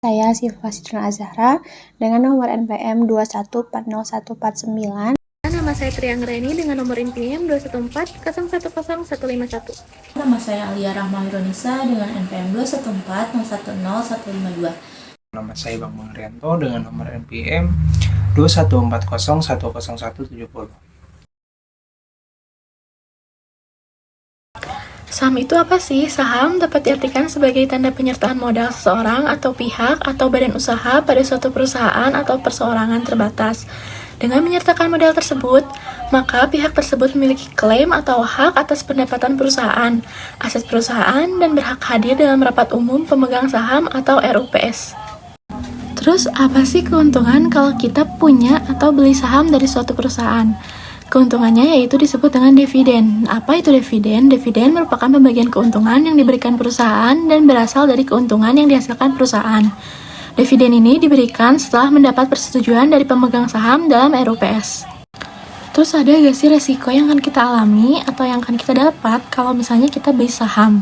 Saya Syifa Sidrana Azahra dengan nomor NPM 2140149. Nama saya Trianggreni dengan nomor NPM 214010151. Nama saya Alia Rahma Hironisa dengan NPM 214010152. Nama saya Bang Mangrianto dengan nomor NPM 214010170. Saham itu apa sih? Saham dapat diartikan sebagai tanda penyertaan modal seseorang atau pihak atau badan usaha pada suatu perusahaan atau perseorangan terbatas. Dengan menyertakan modal tersebut, maka pihak tersebut memiliki klaim atau hak atas pendapatan perusahaan, aset perusahaan, dan berhak hadir dalam rapat umum pemegang saham atau RUPS. Terus apa sih keuntungan kalau kita punya atau beli saham dari suatu perusahaan? Keuntungannya yaitu disebut dengan dividen. Apa itu dividen? Dividen merupakan pembagian keuntungan yang diberikan perusahaan dan berasal dari keuntungan yang dihasilkan perusahaan. Dividen ini diberikan setelah mendapat persetujuan dari pemegang saham dalam RUPS. Terus ada gak sih resiko yang akan kita alami atau yang akan kita dapat kalau misalnya kita beli saham?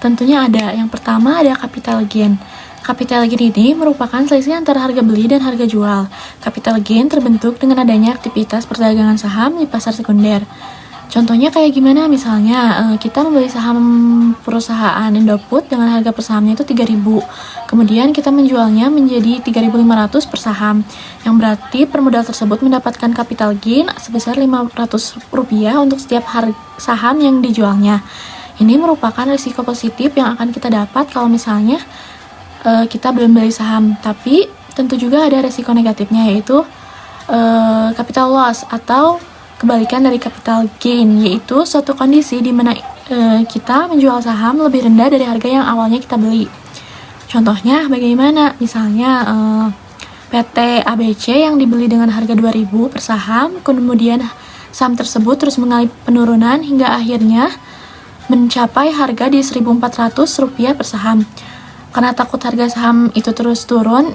Tentunya ada. Yang pertama ada capital gain. Capital gain ini merupakan selisih antara harga beli dan harga jual. Capital gain terbentuk dengan adanya aktivitas perdagangan saham di pasar sekunder. Contohnya kayak gimana? Misalnya kita membeli saham perusahaan Indofood dengan harga per sahamnya itu 3.000. Kemudian kita menjualnya menjadi 3.500 per saham. Yang berarti per modal tersebut mendapatkan capital gain sebesar Rp500 untuk setiap saham yang dijualnya. Ini merupakan risiko positif yang akan kita dapat kalau misalnya kita belum beli saham. Tapi tentu juga ada risiko negatifnya, yaitu capital loss atau kebalikan dari capital gain, yaitu suatu kondisi di mana kita menjual saham lebih rendah dari harga yang awalnya kita beli. Contohnya bagaimana? Misalnya PT ABC yang dibeli dengan harga 2.000 per saham, kemudian saham tersebut terus mengalami penurunan hingga akhirnya mencapai harga di Rp1.400 per saham. Karena takut harga saham itu terus turun,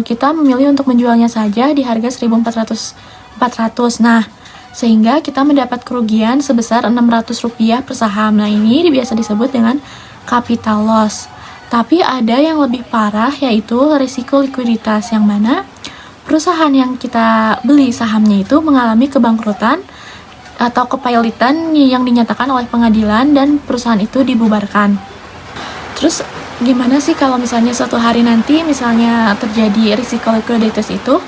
kita memilih untuk menjualnya saja di harga Rp1.400. Nah, sehingga kita mendapat kerugian sebesar Rp600 per saham. Nah, ini biasa disebut dengan capital loss. Tapi ada yang lebih parah, yaitu risiko likuiditas, yang mana perusahaan yang kita beli sahamnya itu mengalami kebangkrutan atau kepailitan yang dinyatakan oleh pengadilan dan perusahaan itu dibubarkan. Terus gimana sih kalau misalnya suatu hari nanti misalnya terjadi risiko likuiditas itu?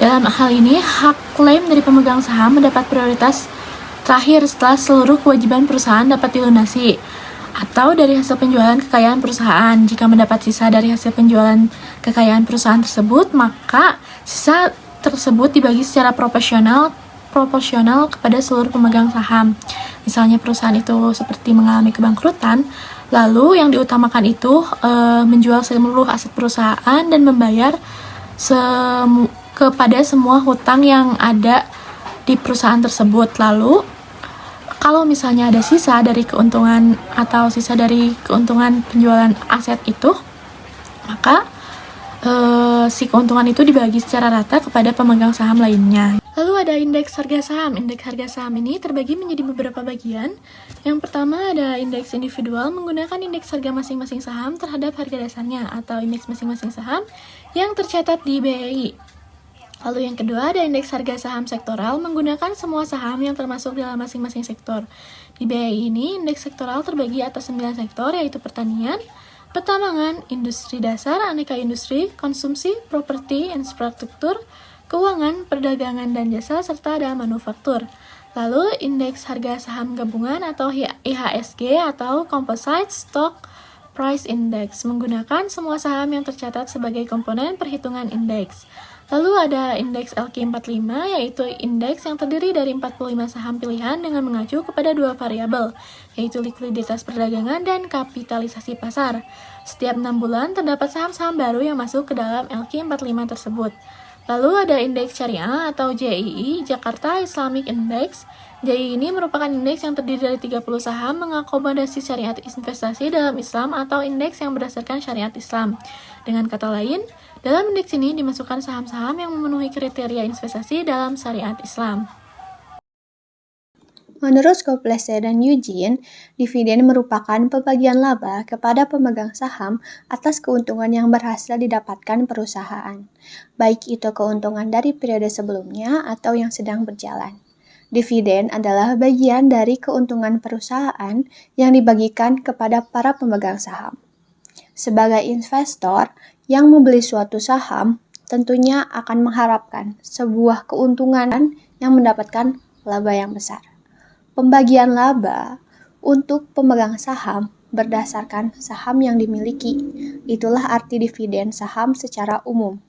Dalam hal ini, hak klaim dari pemegang saham mendapat prioritas terakhir setelah seluruh kewajiban perusahaan dapat dilunasi, atau dari hasil penjualan kekayaan perusahaan. Jika mendapat sisa dari hasil penjualan kekayaan perusahaan tersebut, maka sisa tersebut dibagi secara proporsional kepada seluruh pemegang saham. Misalnya perusahaan itu seperti mengalami kebangkrutan, lalu yang diutamakan itu menjual seluruh aset perusahaan dan membayar kepada semua hutang yang ada di perusahaan tersebut. Lalu kalau misalnya ada sisa dari keuntungan atau sisa dari keuntungan penjualan aset itu, maka si keuntungan itu dibagi secara rata kepada pemegang saham lainnya. Lalu ada indeks harga saham. Indeks harga saham ini terbagi menjadi beberapa bagian. Yang pertama ada indeks individual, menggunakan indeks harga masing-masing saham terhadap harga dasarnya atau indeks masing-masing saham yang tercatat di BEI. Lalu yang kedua ada indeks harga saham sektoral, menggunakan semua saham yang termasuk dalam masing-masing sektor. Di BEI ini, indeks sektoral terbagi atas 9 sektor, yaitu pertanian, pertambangan, industri dasar, aneka industri, konsumsi, properti, infrastruktur, keuangan, perdagangan dan jasa, serta ada manufaktur. Lalu indeks harga saham gabungan atau IHSG atau Composite Stock Price Index, menggunakan semua saham yang tercatat sebagai komponen perhitungan indeks. Lalu ada indeks LQ45, yaitu indeks yang terdiri dari 45 saham pilihan dengan mengacu kepada dua variabel, yaitu likuiditas perdagangan dan kapitalisasi pasar. Setiap 6 bulan terdapat saham-saham baru yang masuk ke dalam LQ45 tersebut. Lalu ada indeks syariah atau JII, Jakarta Islamic Index. JII ini merupakan indeks yang terdiri dari 30 saham mengakomodasi syariat investasi dalam Islam atau indeks yang berdasarkan syariat Islam. Dengan kata lain, dalam indeks ini dimasukkan saham-saham yang memenuhi kriteria investasi dalam syariat Islam. Menurut Scopelese dan Eugene, dividen merupakan pembagian laba kepada pemegang saham atas keuntungan yang berhasil didapatkan perusahaan, baik itu keuntungan dari periode sebelumnya atau yang sedang berjalan. Dividen adalah bagian dari keuntungan perusahaan yang dibagikan kepada para pemegang saham. Sebagai investor yang membeli suatu saham, tentunya akan mengharapkan sebuah keuntungan yang mendapatkan laba yang besar. Pembagian laba untuk pemegang saham berdasarkan saham yang dimiliki. Itulah arti dividen saham secara umum.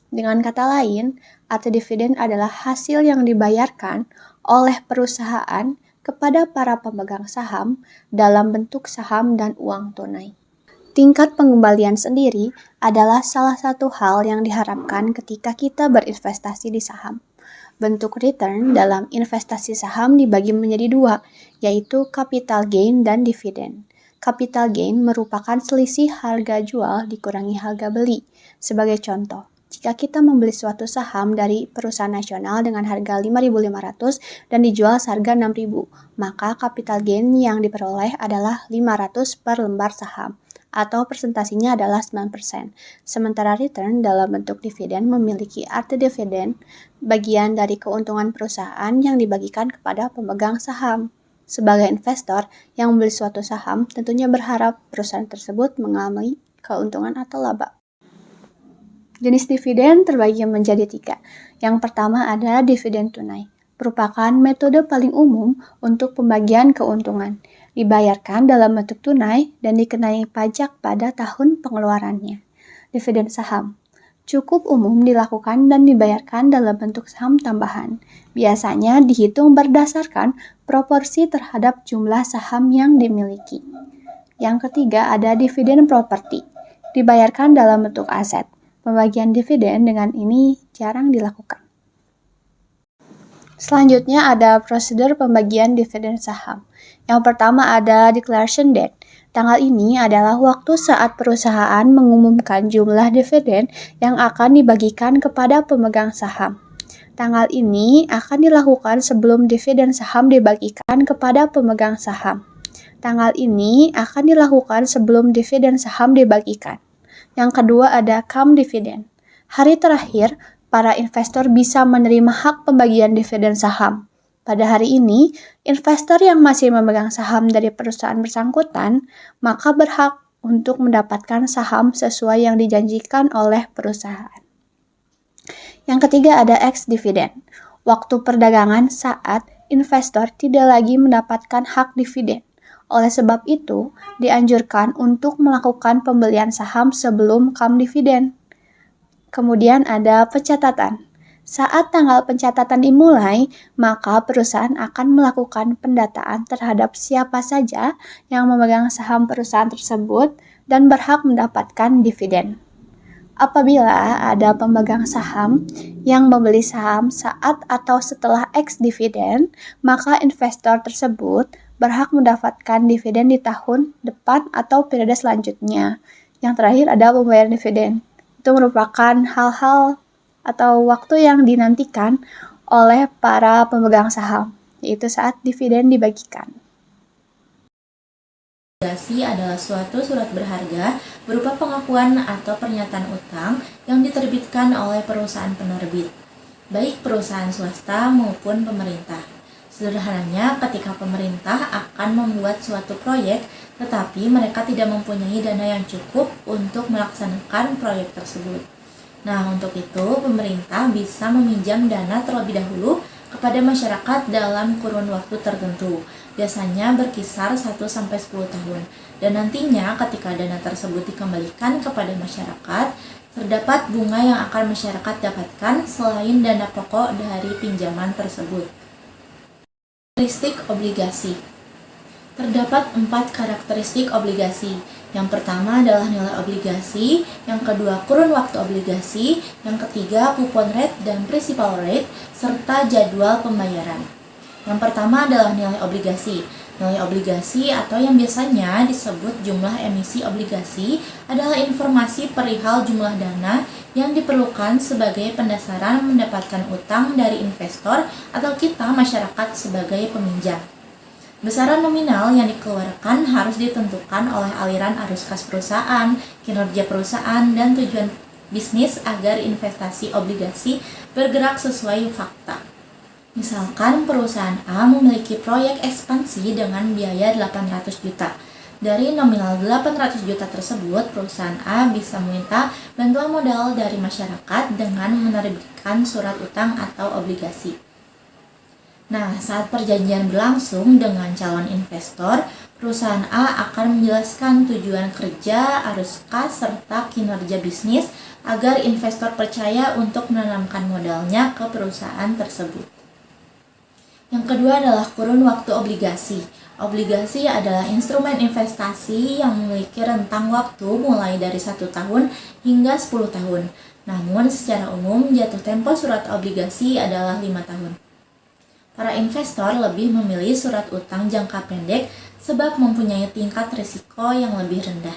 Dengan kata lain, arti dividen adalah hasil yang dibayarkan oleh perusahaan kepada para pemegang saham dalam bentuk saham dan uang tunai. Tingkat pengembalian sendiri adalah salah satu hal yang diharapkan ketika kita berinvestasi di saham. Bentuk return dalam investasi saham dibagi menjadi dua, yaitu capital gain dan dividen. Capital gain merupakan selisih harga jual dikurangi harga beli. Sebagai contoh, jika kita membeli suatu saham dari perusahaan nasional dengan harga 5.500 dan dijual seharga 6.000, maka capital gain yang diperoleh adalah 500 per lembar saham, atau presentasinya adalah 9%. Sementara return dalam bentuk dividen memiliki arti dividen, bagian dari keuntungan perusahaan yang dibagikan kepada pemegang saham. Sebagai investor yang membeli suatu saham, tentunya berharap perusahaan tersebut mengalami keuntungan atau laba. Jenis dividen terbagi menjadi 3. Yang pertama ada dividen tunai, merupakan metode paling umum untuk pembagian keuntungan. Dibayarkan dalam bentuk tunai dan dikenai pajak pada tahun pengeluarannya. Dividen saham cukup umum dilakukan dan dibayarkan dalam bentuk saham tambahan. Biasanya dihitung berdasarkan proporsi terhadap jumlah saham yang dimiliki. Yang ketiga ada dividen properti, dibayarkan dalam bentuk aset. Pembagian dividen dengan ini jarang dilakukan. Selanjutnya ada prosedur pembagian dividen saham. Yang pertama ada declaration date. Tanggal ini adalah waktu saat perusahaan mengumumkan jumlah dividen yang akan dibagikan kepada pemegang saham. Tanggal ini akan dilakukan sebelum dividen saham dibagikan kepada pemegang saham. Tanggal ini akan dilakukan sebelum dividen saham dibagikan. Yang kedua ada cum dividen. Hari terakhir para investor bisa menerima hak pembagian dividen saham. Pada hari ini, investor yang masih memegang saham dari perusahaan bersangkutan, maka berhak untuk mendapatkan saham sesuai yang dijanjikan oleh perusahaan. Yang ketiga ada ex-dividen. Waktu perdagangan saat investor tidak lagi mendapatkan hak dividen. Oleh sebab itu, dianjurkan untuk melakukan pembelian saham sebelum cum dividen. Kemudian ada pencatatan. Saat tanggal pencatatan dimulai, maka perusahaan akan melakukan pendataan terhadap siapa saja yang memegang saham perusahaan tersebut dan berhak mendapatkan dividen. Apabila ada pemegang saham yang membeli saham saat atau setelah ex-dividen, maka investor tersebut berhak mendapatkan dividen di tahun depan atau periode selanjutnya. Yang terakhir ada pembayaran dividen. Itu merupakan hal-hal atau waktu yang dinantikan oleh para pemegang saham, yaitu saat dividen dibagikan. Obligasi adalah suatu surat berharga berupa pengakuan atau pernyataan utang yang diterbitkan oleh perusahaan penerbit, baik perusahaan swasta maupun pemerintah. Sederhananya, ketika pemerintah akan membuat suatu proyek, tetapi mereka tidak mempunyai dana yang cukup untuk melaksanakan proyek tersebut. Nah, untuk itu, pemerintah bisa meminjam dana terlebih dahulu kepada masyarakat dalam kurun waktu tertentu, biasanya berkisar 1-10 tahun. Dan nantinya, ketika dana tersebut dikembalikan kepada masyarakat, terdapat bunga yang akan masyarakat dapatkan selain dana pokok dari pinjaman tersebut. Karakteristik obligasi. Terdapat 4 karakteristik obligasi. Yang pertama adalah nilai obligasi, yang kedua kurun waktu obligasi, yang ketiga coupon rate dan principal rate, serta jadwal pembayaran. Yang pertama adalah nilai obligasi. Nilai obligasi atau yang biasanya disebut jumlah emisi obligasi adalah informasi perihal jumlah dana yang diperlukan sebagai pendasaran mendapatkan utang dari investor atau kita masyarakat sebagai peminjam. Besaran nominal yang dikeluarkan harus ditentukan oleh aliran arus kas perusahaan, kinerja perusahaan, dan tujuan bisnis agar investasi obligasi bergerak sesuai fakta. Misalkan perusahaan A memiliki proyek ekspansi dengan biaya 800 juta. Dari nominal 800 juta tersebut, perusahaan A bisa meminta bantuan modal dari masyarakat dengan menerbitkan surat utang atau obligasi. Nah, saat perjanjian berlangsung dengan calon investor, perusahaan A akan menjelaskan tujuan kerja, arus kas, serta kinerja bisnis agar investor percaya untuk menanamkan modalnya ke perusahaan tersebut. Yang kedua adalah kurun waktu obligasi. Obligasi adalah instrumen investasi yang memiliki rentang waktu mulai dari 1 tahun hingga 10 tahun. Namun secara umum jatuh tempo surat obligasi adalah 5 tahun. Para investor lebih memilih surat utang jangka pendek sebab mempunyai tingkat risiko yang lebih rendah.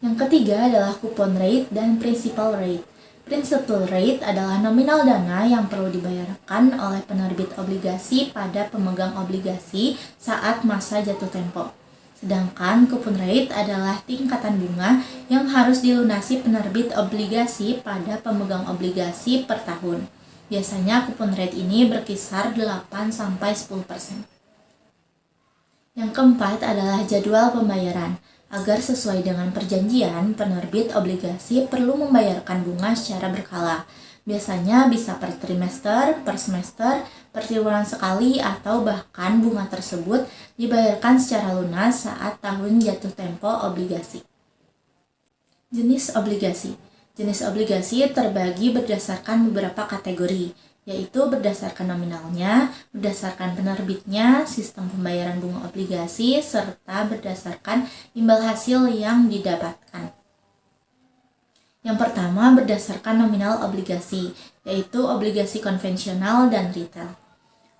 Yang ketiga adalah coupon rate dan principal rate. Principal rate adalah nominal dana yang perlu dibayarkan oleh penerbit obligasi pada pemegang obligasi saat masa jatuh tempo. Sedangkan coupon rate adalah tingkatan bunga yang harus dilunasi penerbit obligasi pada pemegang obligasi per tahun. Biasanya coupon rate ini berkisar 8-10%. Yang keempat adalah jadwal pembayaran. Agar sesuai dengan perjanjian, penerbit obligasi perlu membayarkan bunga secara berkala. Biasanya bisa per trimester, per semester, per triwulan sekali, atau bahkan bunga tersebut dibayarkan secara lunas saat tahun jatuh tempo obligasi. Jenis obligasi. Jenis obligasi terbagi berdasarkan beberapa kategori, yaitu berdasarkan nominalnya, berdasarkan penerbitnya, sistem pembayaran bunga obligasi, serta berdasarkan imbal hasil yang didapatkan. Yang pertama berdasarkan nominal obligasi, yaitu obligasi konvensional dan retail.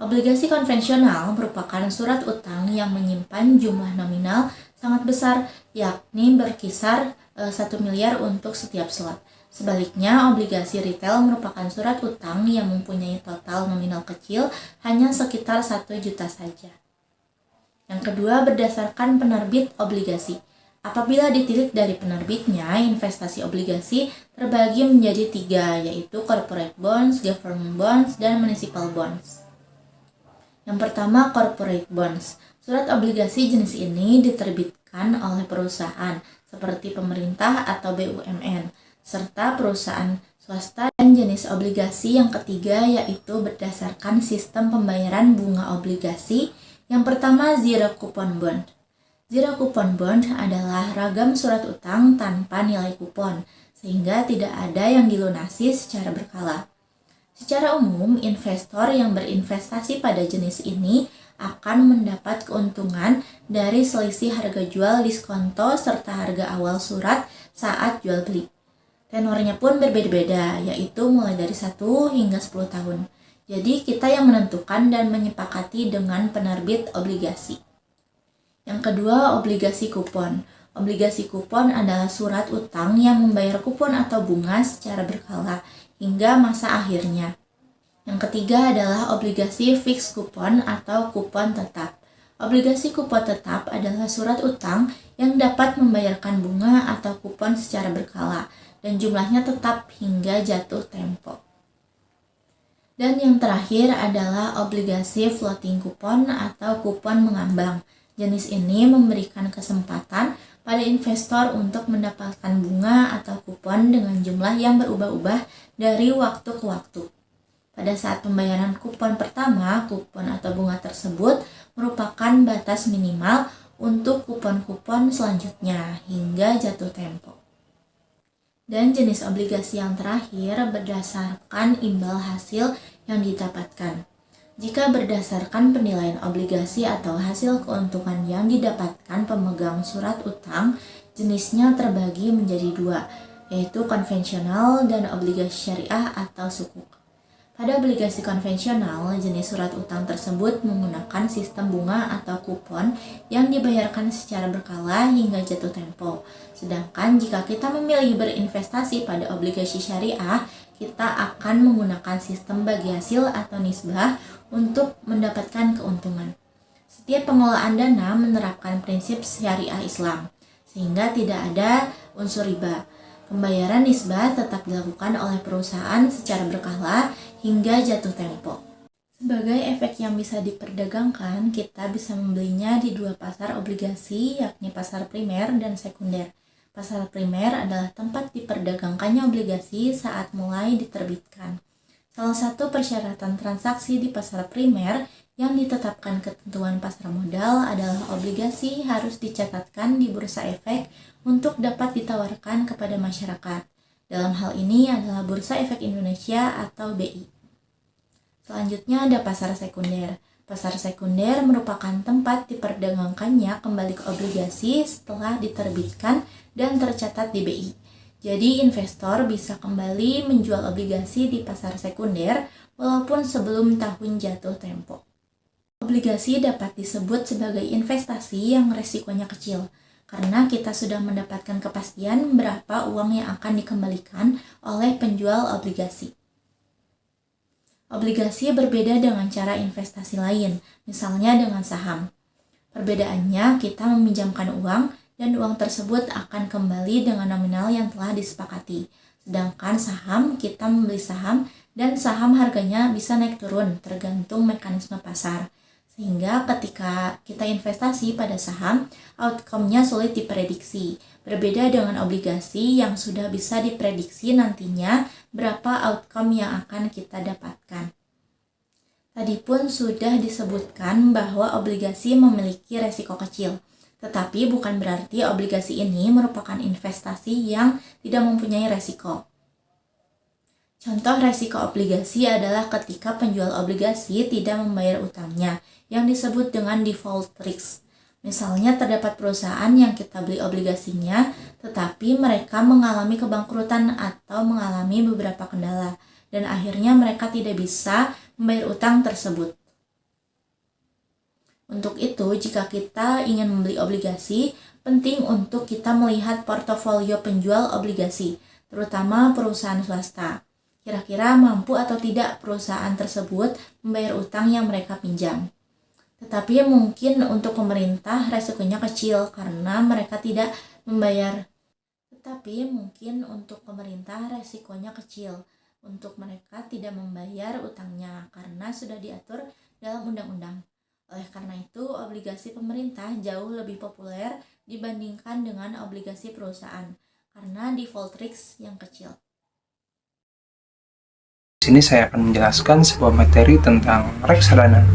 Obligasi konvensional merupakan surat utang yang menyimpan jumlah nominal sangat besar, yakni berkisar 1 miliar untuk setiap slot. Sebaliknya, obligasi retail merupakan surat utang yang mempunyai total nominal kecil hanya sekitar 1 juta saja. Yang kedua, berdasarkan penerbit obligasi. Apabila ditilik dari penerbitnya, investasi obligasi terbagi menjadi 3, yaitu corporate bonds, government bonds, dan municipal bonds. Yang pertama, corporate bonds. Surat obligasi jenis ini diterbitkan oleh perusahaan seperti pemerintah atau BUMN, serta perusahaan swasta. Dan jenis obligasi yang ketiga yaitu berdasarkan sistem pembayaran bunga obligasi. Yang pertama, zero coupon bond. Zero coupon bond adalah ragam surat utang tanpa nilai kupon, sehingga tidak ada yang dilunasi secara berkala. Secara umum, investor yang berinvestasi pada jenis ini akan mendapat keuntungan dari selisih harga jual diskonto serta harga awal surat saat jual beli. Tenornya pun berbeda-beda, yaitu mulai dari 1 hingga 10 tahun. Jadi kita yang menentukan dan menyepakati dengan penerbit obligasi. Yang kedua, obligasi kupon. Obligasi kupon adalah surat utang yang membayar kupon atau bunga secara berkala hingga masa akhirnya. Yang ketiga adalah obligasi fixed coupon atau kupon tetap. Obligasi kupon tetap adalah surat utang yang dapat membayarkan bunga atau kupon secara berkala dan jumlahnya tetap hingga jatuh tempo. Dan yang terakhir adalah obligasi floating coupon atau kupon mengambang. Jenis ini memberikan kesempatan pada investor untuk mendapatkan bunga atau kupon dengan jumlah yang berubah-ubah dari waktu ke waktu. Pada saat pembayaran kupon pertama, kupon atau bunga tersebut merupakan batas minimal untuk kupon-kupon selanjutnya hingga jatuh tempo. Dan jenis obligasi yang terakhir berdasarkan imbal hasil yang didapatkan. Jika berdasarkan penilaian obligasi atau hasil keuntungan yang didapatkan pemegang surat utang, jenisnya terbagi menjadi 2, yaitu konvensional dan obligasi syariah atau sukuk. Pada obligasi konvensional, jenis surat utang tersebut menggunakan sistem bunga atau kupon yang dibayarkan secara berkala hingga jatuh tempo. Sedangkan jika kita memilih berinvestasi pada obligasi syariah, kita akan menggunakan sistem bagi hasil atau nisbah untuk mendapatkan keuntungan. Setiap pengelolaan dana menerapkan prinsip syariah Islam, sehingga tidak ada unsur riba. Pembayaran nisbah tetap dilakukan oleh perusahaan secara berkala hingga jatuh tempo. Sebagai efek yang bisa diperdagangkan, kita bisa membelinya di dua pasar obligasi, yakni pasar primer dan sekunder. Pasar primer adalah tempat diperdagangkannya obligasi saat mulai diterbitkan. Salah satu persyaratan transaksi di pasar primer yang ditetapkan ketentuan pasar modal adalah obligasi harus dicatatkan di Bursa Efek untuk dapat ditawarkan kepada masyarakat. Dalam hal ini adalah Bursa Efek Indonesia atau BI. Selanjutnya ada pasar sekunder. Pasar sekunder merupakan tempat diperdagangkannya kembali ke obligasi setelah diterbitkan dan tercatat di BI. Jadi investor bisa kembali menjual obligasi di pasar sekunder walaupun sebelum tahun jatuh tempo. Obligasi dapat disebut sebagai investasi yang resikonya kecil, karena kita sudah mendapatkan kepastian berapa uang yang akan dikembalikan oleh penjual obligasi. Obligasi berbeda dengan cara investasi lain, misalnya dengan saham. Perbedaannya, kita meminjamkan uang dan uang tersebut akan kembali dengan nominal yang telah disepakati. Sedangkan saham, kita membeli saham dan saham harganya bisa naik turun tergantung mekanisme pasar. Sehingga ketika kita investasi pada saham, outcome-nya sulit diprediksi. Berbeda dengan obligasi yang sudah bisa diprediksi nantinya berapa outcome yang akan kita dapatkan. Tadi pun sudah disebutkan bahwa obligasi memiliki resiko kecil. Tetapi bukan berarti obligasi ini merupakan investasi yang tidak mempunyai resiko. Contoh resiko obligasi adalah ketika penjual obligasi tidak membayar utangnya, yang disebut dengan default risk. Misalnya terdapat perusahaan yang kita beli obligasinya, tetapi mereka mengalami kebangkrutan atau mengalami beberapa kendala, dan akhirnya mereka tidak bisa membayar utang tersebut. Untuk itu, jika kita ingin membeli obligasi, penting untuk kita melihat portofolio penjual obligasi, terutama perusahaan swasta. Kira-kira mampu atau tidak perusahaan tersebut membayar utang yang mereka pinjam. Tetapi mungkin untuk pemerintah resikonya kecil karena mereka tidak membayar. Tetapi mungkin untuk pemerintah resikonya kecil untuk mereka tidak membayar utangnya karena sudah diatur dalam undang-undang. Oleh karena itu, obligasi pemerintah jauh lebih populer dibandingkan dengan obligasi perusahaan karena default risk yang kecil. Di sini saya akan menjelaskan sebuah materi tentang reksadana,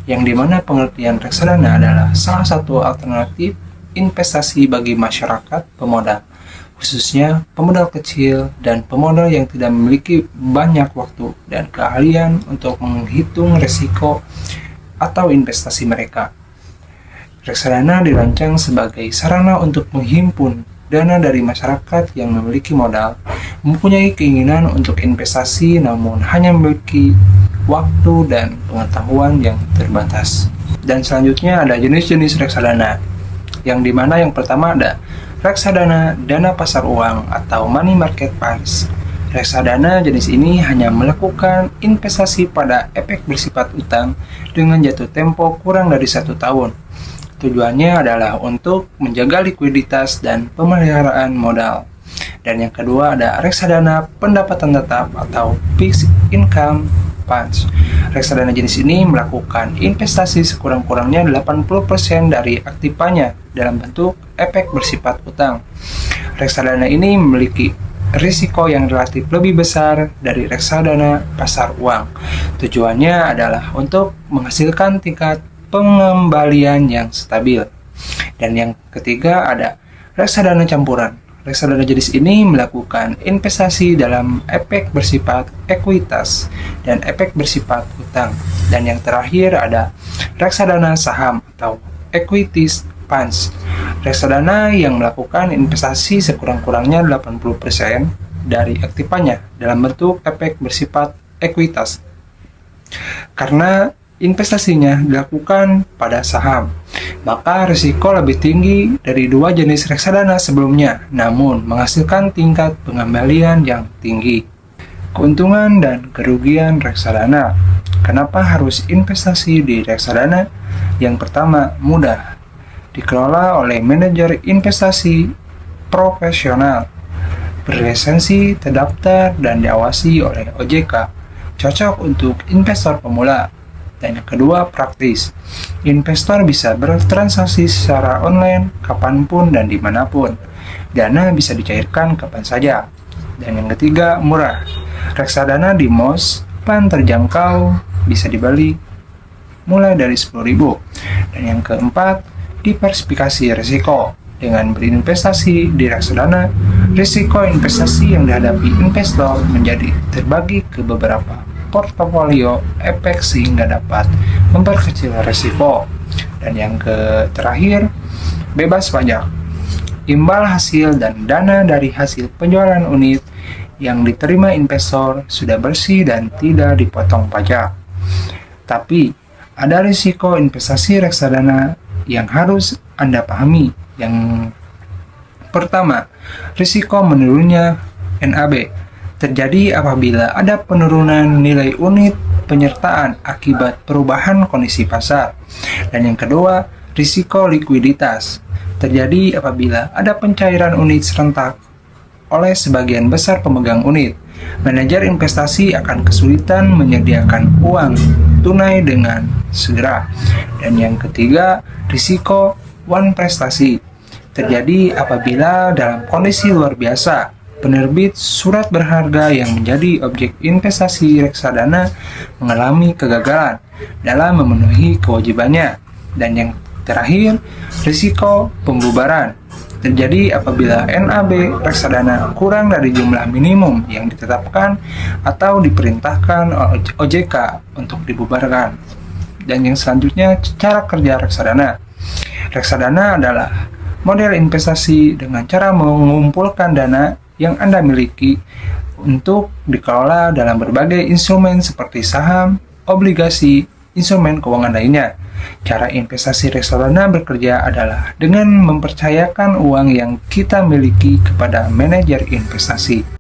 yang dimana pengertian reksadana adalah salah satu alternatif investasi bagi masyarakat pemodal, khususnya pemodal kecil dan pemodal yang tidak memiliki banyak waktu dan keahlian untuk menghitung risiko atau investasi mereka. Reksadana dirancang sebagai sarana untuk menghimpun dana dari masyarakat yang memiliki modal, mempunyai keinginan untuk investasi namun hanya memiliki waktu dan pengetahuan yang terbatas. Dan selanjutnya ada jenis-jenis reksadana, yang dimana yang pertama ada reksadana dana pasar uang atau money market funds. Reksadana jenis ini hanya melakukan investasi pada efek bersifat utang dengan jatuh tempo kurang dari 1 tahun. Tujuannya adalah untuk menjaga likuiditas dan pemeliharaan modal. Dan yang kedua ada reksadana pendapatan tetap atau fixed income funds. Reksadana jenis ini melakukan investasi sekurang-kurangnya 80% dari aktifanya dalam bentuk efek bersifat utang. Reksadana ini memiliki risiko yang relatif lebih besar dari reksadana pasar uang. Tujuannya adalah untuk menghasilkan tingkat pengembalian yang stabil. Dan yang ketiga ada reksadana campuran. Reksadana jenis ini melakukan investasi dalam efek bersifat ekuitas dan efek bersifat utang. Dan yang terakhir ada reksadana saham atau equities funds. Reksadana yang melakukan investasi sekurang-kurangnya 80% dari aktifanya dalam bentuk efek bersifat ekuitas. Karena investasinya dilakukan pada saham, maka risiko lebih tinggi dari dua jenis reksadana sebelumnya, namun menghasilkan tingkat pengembalian yang tinggi. Keuntungan dan kerugian reksadana. Kenapa harus investasi di reksadana? Yang pertama, mudah. Dikelola oleh manajer investasi profesional, berlisensi, terdaftar, dan diawasi oleh OJK. Cocok untuk investor pemula. Dan yang kedua, praktis. Investor bisa bertransaksi secara online, kapanpun dan dimanapun. Dana bisa dicairkan kapan saja. Dan yang ketiga, murah. Reksadana di MOS, terjangkau, bisa dibeli mulai dari 10.000. Dan yang keempat, diversifikasi risiko. Dengan berinvestasi di reksadana, risiko investasi yang dihadapi investor menjadi terbagi ke beberapa portofolio efek sehingga dapat memperkecil risiko. Dan yang terakhir, bebas pajak. Imbal hasil dan dana dari hasil penjualan unit yang diterima investor sudah bersih dan tidak dipotong pajak. Tapi, ada risiko investasi reksadana yang harus Anda pahami. Yang pertama, risiko menurunnya NAB terjadi apabila ada penurunan nilai unit penyertaan akibat perubahan kondisi pasar. Dan yang kedua, risiko likuiditas terjadi apabila ada pencairan unit serentak oleh sebagian besar pemegang unit. Manajer investasi akan kesulitan menyediakan uang tunai dengan segera. Dan yang ketiga, risiko wan prestasi terjadi apabila dalam kondisi luar biasa, penerbit surat berharga yang menjadi objek investasi reksadana mengalami kegagalan dalam memenuhi kewajibannya. Dan yang terakhir, risiko pembubaran terjadi apabila NAB reksadana kurang dari jumlah minimum yang ditetapkan atau diperintahkan oleh OJK untuk dibubarkan. Dan yang selanjutnya, cara kerja reksadana. Reksadana adalah model investasi dengan cara mengumpulkan dana yang Anda miliki untuk dikelola dalam berbagai instrumen seperti saham, obligasi, instrumen keuangan lainnya. Cara investasi reksadana bekerja adalah dengan mempercayakan uang yang kita miliki kepada manajer investasi.